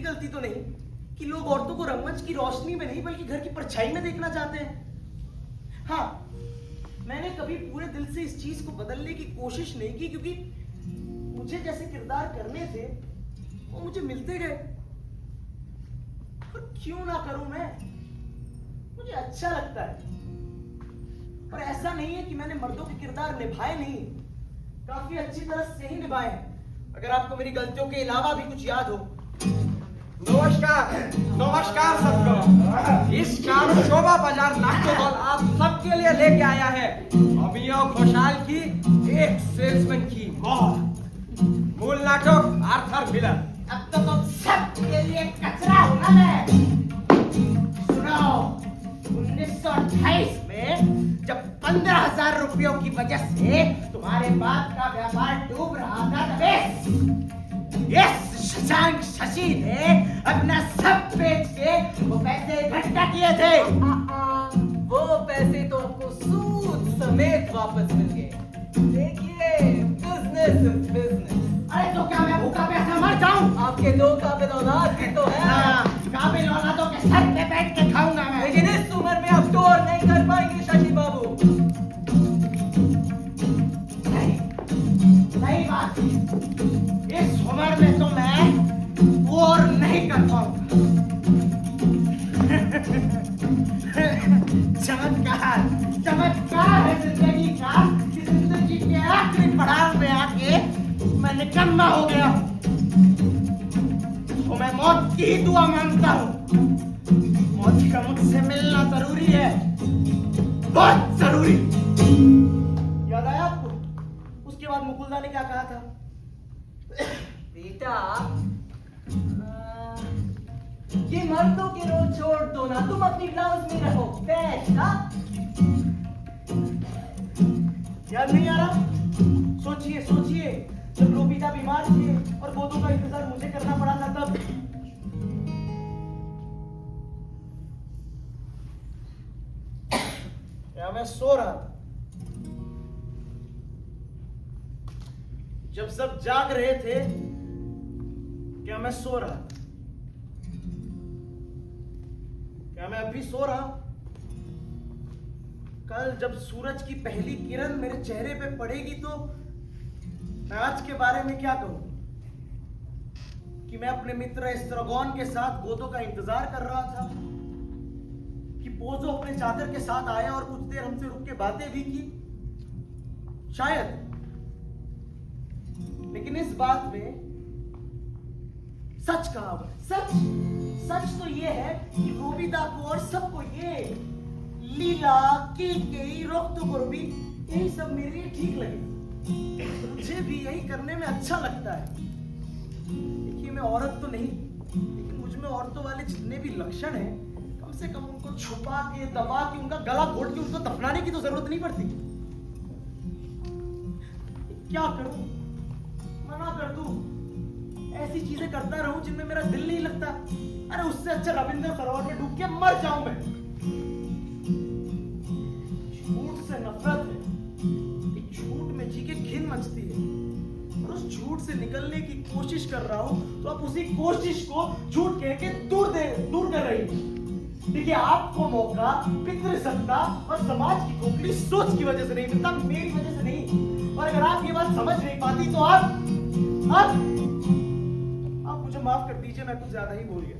गलती तो नहीं कि लोग औरतों को रंगमंच की रोशनी में नहीं बल्कि घर की परछाई में देखना चाहते हैं। हाँ, मैंने कभी पूरे दिल से इस चीज को बदलने की कोशिश नहीं की, क्योंकि मुझे जैसे किरदार करने थे वो मुझे मिलते गए। और क्यों ना करूं मैं, मुझे अच्छा लगता है। और ऐसा नहीं है कि मैंने मर्दों के किरदार निभाए नहीं, काफी अच्छी तरह से ही निभाए हैं। अगर आपको मेरी गलतियों के अलावा भी कुछ याद हो। नमस्कार नमस्कार सबको। इस काम शोभा बाजार नाट्य हॉल आप सबके लिए लेके आया है अभिनव घोषाल की एक सेल्समैन की मौत। मूल नाटक आर्थर मिलर। अब तो तुम सबके लिए कचरा हो ना मैं। सुनो, 1928 में जब 15,000 रुपयों की वजह से तुम्हारे बाप का व्यापार डूब रहा था, तब यस शशांक शशि ने अपना सब बेच के वो पैसे इकट्ठा किए थे। वो पैसे तो आपको सूद समेत वापस मिल गए। देखिए, बिजनेस इज बिजनेस। अरे तो क्या मैं भूखा प्यासा मर जाऊं? आपके 2 काबिल औलाद भी तो है। काबिल औलादों के सर पे बैठ के खाऊंगा मैं। लेकिन इस उम्र में आप टोर नहीं कर पाएंगे शशि बाबू। सही बात। इस उम्र में तो मैं टोर नहीं कर पाऊंगा। चमत्कार चमत्कार है जिंदगी का कि जिंदगी के आखिरी पड़ाव में आके मैं निकम्मा हो गया। तो मैं मौत की ही दुआ मांगता हूँ। मौत का मुझसे मिलना जरूरी है, बहुत जरूरी। याद आया आपको उसके बाद मुकुलदा ने क्या कहा था? बेटा, ये मर्दों के रोल छोड़ दो ना, तुम अपनी ब्लाउज में रहो। बेटा, याद नहीं आ रहा? सोचिए सोचिए, जब रोबिता बीमार थे और गोदों का इंतजार मुझे करना पड़ा था, तब या मैं सो रहा था। जब सब जाग रहे थे, क्या मैं सो रहा था? क्या मैं अभी सो रहा? कल जब सूरज की पहली किरण मेरे चेहरे पे पड़ेगी तो मैं आज के बारे में क्या कहूं? कि मैं अपने मित्र एस्ट्रागोन के साथ गोदों का इंतजार कर रहा था, कि पोजो अपने चादर के साथ आया और कुछ देर हमसे रुक के बातें भी की, शायद। लेकिन इस बात में सच कहा, सच सच तो ये है कि रोबिता को और सबको ये लीला की रोकतो को भी यही सब मेरे लिए ठीक लगे। मुझे भी यही करने में अच्छा लगता है। देखिए, मैं औरत तो नहीं, लेकिन मुझ में औरतों वाले जितने भी लक्षण हैं, कम से कम उनको छुपा के, दबा के, उनका गला घोट के उनको दफनाने की तो जरूरत नहीं पड़ती। क्या करूं? मना कर दूं? ऐसी चीजें करता रहूं जिनमें मेरा दिल नहीं लगता? अरे उससे अच्छा रविंद्र सरोवर में डूब के मर जाऊं मैं। झूठ से नफरत है, एक झूठ में जी के घिन मचती है, और उस झूठ से निकलने की कोशिश कर रहा हूं, तो आप उसी कोशिश को झूठ कह के दूर कर रही है। देखिए, आपको मौका पितृसत्ता और समाज की खोखली सोच की वजह से नहीं मिलता, मेरी वजह से नहीं। और अगर आप ये बात समझ नहीं पाती तो आप मुझे माफ कर दीजिए, मैं कुछ ज्यादा ही बोल गया।